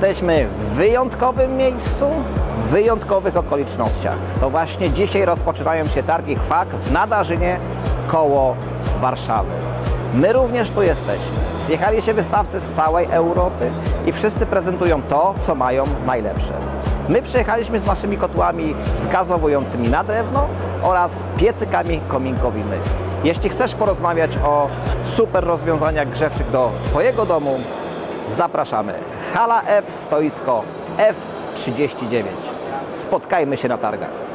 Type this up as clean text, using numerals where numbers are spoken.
Jesteśmy w wyjątkowym miejscu, w wyjątkowych okolicznościach. To właśnie dzisiaj rozpoczynają się targi HVAC w Nadarzynie koło Warszawy. My również tu jesteśmy. Zjechali się wystawcy z całej Europy i wszyscy prezentują to, co mają najlepsze. My przyjechaliśmy z naszymi kotłami zgazowującymi na drewno oraz piecykami kominkowymi. Jeśli chcesz porozmawiać o super rozwiązaniach grzewczych do Twojego domu, zapraszamy. Hala F, stoisko F39. Spotkajmy się na targach.